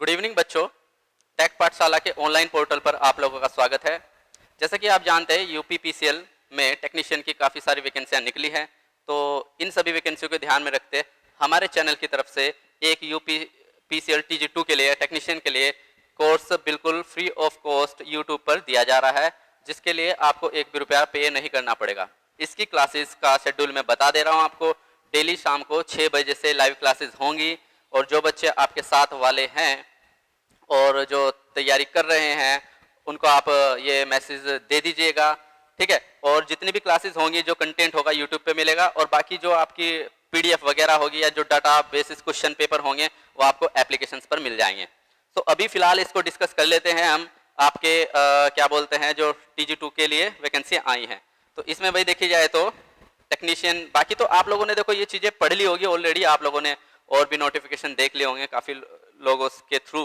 Good evening बच्चों। Take पाठशाला के ऑनलाइन पोर्टल पर आप लोगों का स्वागत है। जैसा कि आप जानते हैं यूपीपीसीएल में टेक्नीशियन की काफ़ी सारी वैकेंसियां निकली हैं, तो इन सभी वैकेंसियों को ध्यान में रखते हमारे चैनल की तरफ से एक यूपीपीसीएल TG2 के लिए टेक्नीशियन के लिए कोर्स बिल्कुल फ्री ऑफ कॉस्ट यूट्यूब पर दिया जा रहा है, जिसके लिए आपको 1 भी रुपया पे नहीं करना पड़ेगा। इसकी क्लासेस का शेड्यूल मैं बता दे रहा हूँ आपको। डेली शाम को 6 बजे से लाइव क्लासेस होंगी, और जो बच्चे आपके साथ वाले हैं और जो तैयारी कर रहे हैं उनको आप ये मैसेज दे दीजिएगा, ठीक है। और जितनी भी क्लासेस होंगी, जो कंटेंट होगा यूट्यूब पे मिलेगा, और बाकी जो आपकी PDF वगैरह होगी या जो डाटा बेसिस क्वेश्चन पेपर होंगे वो आपको एप्लीकेशंस पर मिल जाएंगे। तो अभी फिलहाल इसको डिस्कस कर लेते हैं हम। आपके क्या बोलते हैं जो TG2 के लिए वैकेंसी आई हैं, तो इसमें भाई देखी जाए तो टेक्नीशियन, बाकी तो आप लोगों ने देखो ये चीज़ें पढ़ ली होगी ऑलरेडी, आप लोगों ने और भी नोटिफिकेशन देख लिए होंगे काफ़ी लोगों के थ्रू,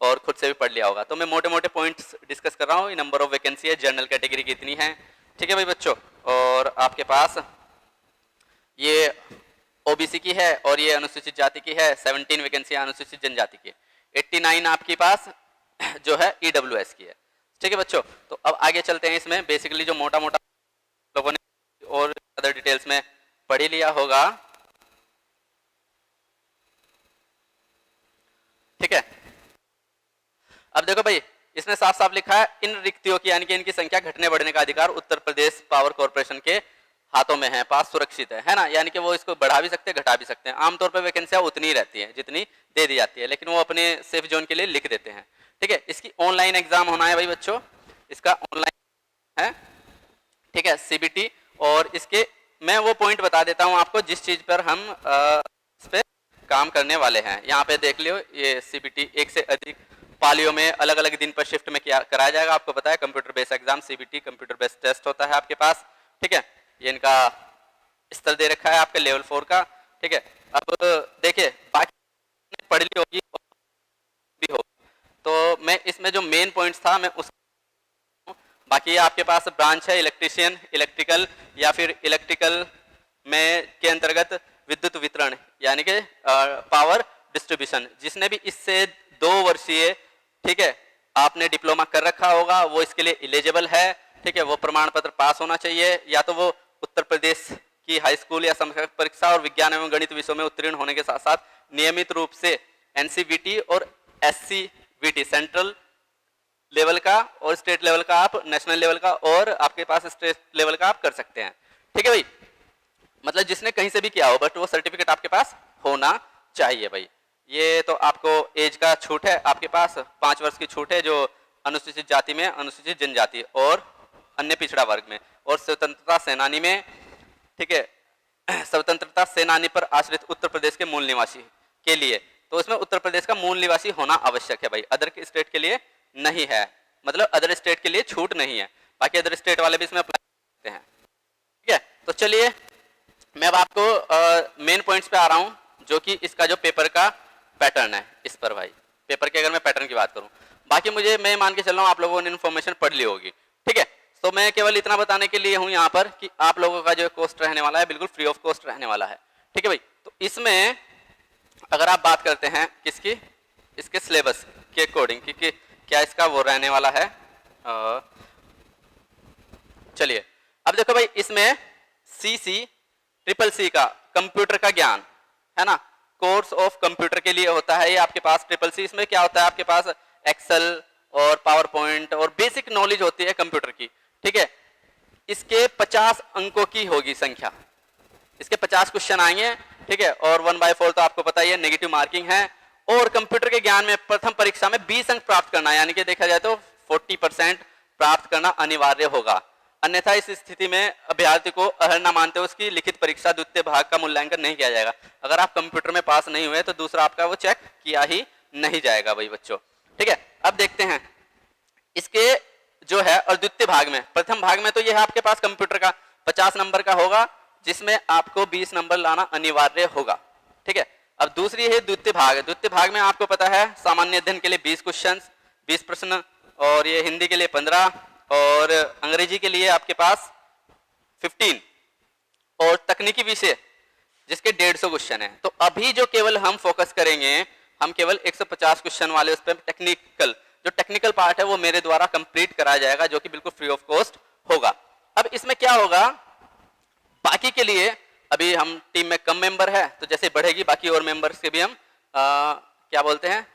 और खुद से भी पढ़ लिया होगा। तो मैं मोटे मोटे पॉइंट्स डिस्कस कर रहा हूँ। नंबर ऑफ वैकेंसी है, जनरल कैटेगरी कितनी है, ठीक है भाई बच्चों। और आपके पास ये OBC की है और ये अनुसूचित जाति की है। 17 वैकेंसी अनुसूचित जनजाति की, 89 आपके पास जो है EWS की है, ठीक है बच्चों। तो अब आगे चलते हैं। इसमें बेसिकली जो मोटा मोटा लोगों ने और अदर डिटेल्स में पढ़ ही लिया होगा, ठीक है। अब देखो भाई, इसमें साफ साफ लिखा है इन रिक्तियों की यानी कि इनकी संख्या घटने बढ़ने का अधिकार उत्तर प्रदेश पावर कॉर्पोरेशन के हाथों में है, पास सुरक्षित है ना। यानी कि वो इसको बढ़ा भी सकते हैं, घटा भी सकते हैं। आमतौर पर वैकेंसियां उतनी ही रहती है जितनी दे दी जाती है, लेकिन वो अपने सेफ जोन के लिए लिख देते हैं, ठीक है। इसकी ऑनलाइन एग्जाम होना है भाई बच्चों, इसका ऑनलाइन है, ठीक है, CBT। और इसके मैं वो पॉइंट बता देता हूँ आपको जिस चीज पर हम इस पे काम करने वाले हैं। यहाँ पे देख लियो, ये CBT एक से अधिक पालियों में अलग अलग दिन पर शिफ्ट में कराया जाएगा। आपको पता है computer based exam CBT computer based test होता है आपके पास, ठीक है। ये इनका स्तर दे रखा है आपके लेवल 4 का, ठीक है। अब देखिए, बाकी पढ़ ली होगी भी हो, तो मैं इसमें जो मेन पॉइंट्स था मैं उस, बाकी आपके पास ब्रांच है इलेक्ट्रिशियन, इलेक्ट्रिकल या फिर इलेक्ट्रिकल में के अंतर्गत विद्युत वितरण यानी कि पावर डिस्ट्रीब्यूशन। जिसने भी इससे 2 वर्षीय, ठीक है, आपने डिप्लोमा कर रखा होगा वो इसके लिए एलिजिबल है, ठीक है। वो प्रमाण पत्र पास होना चाहिए, या तो वो उत्तर प्रदेश की हाई स्कूल या समकक्ष परीक्षा और विज्ञान एवं गणित विषयों में उत्तीर्ण होने के साथ साथ नियमित रूप से NCVT और SCVT सेंट्रल लेवल का और स्टेट लेवल का, आप नेशनल लेवल का और आपके पास स्टेट लेवल का आप कर सकते हैं, ठीक है भाई। मतलब जिसने कहीं से भी किया हो, बट वो सर्टिफिकेट आपके पास होना चाहिए भाई। ये तो आपको एज का छूट है, आपके पास 5 वर्ष की छूट है जो अनुसूचित जाति में, अनुसूचित जनजाति और अन्य पिछड़ा वर्ग में, और स्वतंत्रता सेनानी में, ठीक है। स्वतंत्रता सेनानी पर आश्रित उत्तर प्रदेश के मूल निवासी के लिए, तो इसमें उत्तर प्रदेश का मूल निवासी होना आवश्यक है भाई, अदर स्टेट के लिए नहीं है। मतलब अदर स्टेट के लिए छूट नहीं है, बाकी अदर स्टेट वाले भी इसमें अप्लाई करते हैं, ठीक है। तो चलिए मैं अब आपको मेन पॉइंट्स पे आ रहा हूं, जो कि इसका जो पेपर का पैटर्न है इस पर भाई। पेपर के अगर मैं पैटर्न की बात करूं, बाकी मैं मान के चल रहा हूं आप लोगों ने इन्फॉर्मेशन पढ़ ली होगी, ठीक है। तो मैं केवल इतना बताने के लिए हूं यहाँ पर कि आप लोगों का जो कॉस्ट रहने वाला है बिल्कुल फ्री ऑफ कॉस्ट रहने वाला है, ठीक है भाई। तो इसमें अगर आप बात करते हैं किसकी, इसके सिलेबस के अकॉर्डिंग कि क्या इसका वो रहने वाला है, चलिए अब देखो भाई, इसमें CC का कंप्यूटर का ज्ञान है ना, कोर्स ऑफ कंप्यूटर के लिए होता है ये आपके पास CCC। इसमें क्या होता है आपके पास एक्सेल और पावर पॉइंट और बेसिक नॉलेज होती है कंप्यूटर की, ठीक है। इसके 50 अंकों की होगी संख्या, इसके 50 क्वेश्चन आएंगे, ठीक है। और 1/4 तो आपको पता ही है नेगेटिव मार्किंग है। और कंप्यूटर के ज्ञान में प्रथम परीक्षा में 20 अंक प्राप्त करना है, यानी कि देखा जाए तो 40% प्राप्त करना अनिवार्य होगा। अन्यथा इस स्थिति में अभ्यर्थी को अर्ह न मानते हुए उसकी लिखित परीक्षा द्वितीय भाग का मूल्यांकन नहीं किया जाएगा। अगर आप कंप्यूटर में पास नहीं हुए तो दूसरा आपका वो चेक किया ही नहीं जाएगा भाई बच्चों, ठीक है। अब देखते हैं इसके जो है, और द्वितीय भाग में, प्रथम भाग में तो ये है आपके पास कंप्यूटर का 50 नंबर का होगा, जिसमें आपको 20 नंबर लाना अनिवार्य होगा, ठीक है। अब दूसरी है द्वितीय भाग। द्वितीय भाग में आपको पता है सामान्य अध्ययन के लिए 20 क्वेश्चन, 20 प्रश्न, और ये हिंदी के लिए 15, और अंग्रेजी के लिए आपके पास 15, और तकनीकी विषय जिसके 150 क्वेश्चन है। तो अभी जो केवल हम फोकस करेंगे हम केवल 150 क्वेश्चन वाले उस पर टेक्निकल पार्ट है वो मेरे द्वारा कंप्लीट कराया जाएगा, जो कि बिल्कुल फ्री ऑफ कॉस्ट होगा। अब इसमें क्या होगा, बाकी के लिए अभी हम टीम में कम मेंबर है, तो जैसे बढ़ेगी बाकी और मेंबर्स के भी हम क्या बोलते हैं,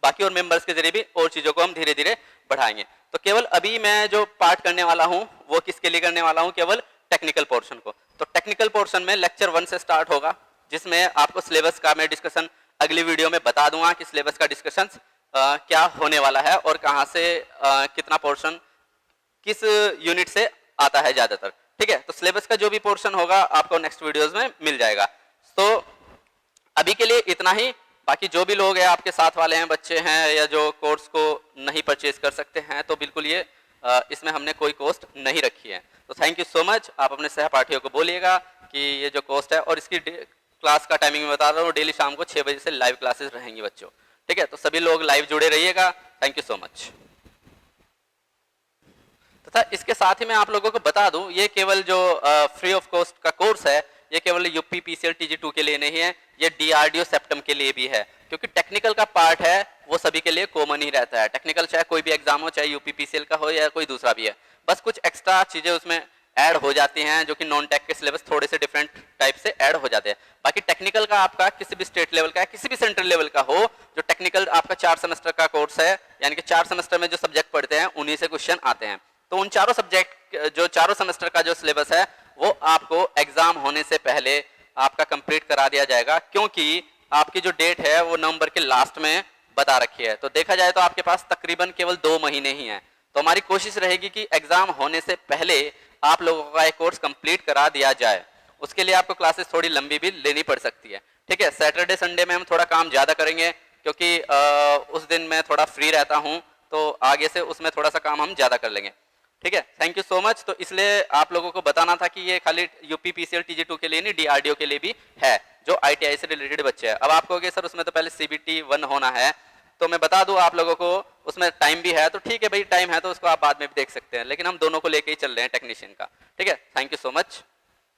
बाकी और मेंबर्स के जरिए भी और चीजों को हम धीरे धीरे बढ़ाएंगे। तो केवल अभी मैं जो पार्ट करने वाला हूं वो किसके लिए करने वाला हूं, केवल टेक्निकल पोर्शन को। तो टेक्निकल पोर्शन में लेक्चर 1 से स्टार्ट होगा, जिसमें आपको सिलेबस का मैं डिस्कशन अगली वीडियो में बता दूंगा कि सिलेबस का डिस्कशन क्या होने वाला है और कहां से कितना पोर्शन किस यूनिट से आता है ज्यादातर। ठीक है, तो सिलेबस का जो भी पोर्शन होगा आपको नेक्स्ट वीडियोस में मिल जाएगा। तो अभी के लिए इतना ही। बाकी जो भी लोग हैं आपके साथ वाले हैं, बच्चे हैं, या जो कोर्स को नहीं परचेज कर सकते हैं, तो बिल्कुल ये इसमें हमने कोई कॉस्ट नहीं रखी है। तो थैंक यू सो मच। आप अपने सहपाठियों को बोलिएगा कि ये जो कॉस्ट है, और इसकी क्लास का टाइमिंग में बता रहा हूँ, डेली शाम को 6 बजे से लाइव क्लासेस रहेंगी बच्चों। ठीक है, तो सभी लोग लाइव जुड़े रहिएगा। Thank you so much. तथा इसके साथ ही मैं आप लोगों को बता दूं, ये केवल जो फ्री ऑफ कॉस्ट का कोर्स है, ये केवल यूपी पीसीएल टीजी2 के लिए नहीं है, ये डीआरडीओ सेप्टम के लिए भी है, क्योंकि टेक्निकल का पार्ट है वो सभी के लिए कॉमन ही रहता है। टेक्निकल चाहे कोई भी एग्जाम हो, चाहे यूपी पीसीएल का हो या कोई दूसरा भी है, बस कुछ एक्स्ट्रा चीजें उसमें ऐड हो जाती हैं, जो कि नॉन टेक के सिलेबस थोड़े से डिफरेंट टाइप से ऐड हो जाते हैं। बाकी टेक्निकल का आपका किसी भी स्टेट लेवल का है, किसी भी सेंट्रल लेवल का हो, जो टेक्निकल आपका 4 सेमेस्टर का कोर्स है, यानी कि 4 सेमेस्टर में जो सब्जेक्ट पढ़ते हैं उन्हीं से क्वेश्चन आते हैं। तो उन चारों सब्जेक्ट, जो चारों सेमेस्टर का जो सिलेबस है, वो आपको एग्जाम होने से पहले आपका कंप्लीट करा दिया जाएगा, क्योंकि आपकी जो डेट है वो नवंबर के लास्ट में बता रखी है। तो देखा जाए तो आपके पास तकरीबन केवल 2 महीने ही हैं। तो हमारी कोशिश रहेगी कि एग्जाम होने से पहले आप लोगों का एक कोर्स कंप्लीट करा दिया जाए। उसके लिए आपको क्लासेस थोड़ी लंबी भी लेनी पड़ सकती है। ठीक है, सैटरडे संडे में हम थोड़ा काम ज्यादा करेंगे, क्योंकि उस दिन मैं थोड़ा फ्री रहता हूँ, तो आगे से उसमें थोड़ा सा काम हम ज्यादा कर लेंगे। ठीक है, थैंक यू सो मच। तो इसलिए आप लोगों को बताना था कि ये खाली यूपी पीसीएल टीजी2 के लिए नहीं, डीआरडीओ के लिए भी है, जो आईटीआई से रिलेटेड बच्चे हैं। अब आप कहोगे सर उसमें तो पहले सीबीटी 1 होना है, तो मैं बता दूं आप लोगों को, उसमें टाइम भी है, तो ठीक है भाई, टाइम है तो उसको आप बाद में भी देख सकते हैं, लेकिन हम दोनों को लेके ही चल रहे हैं टेक्नीशियन का। ठीक है, थैंक यू सो मच।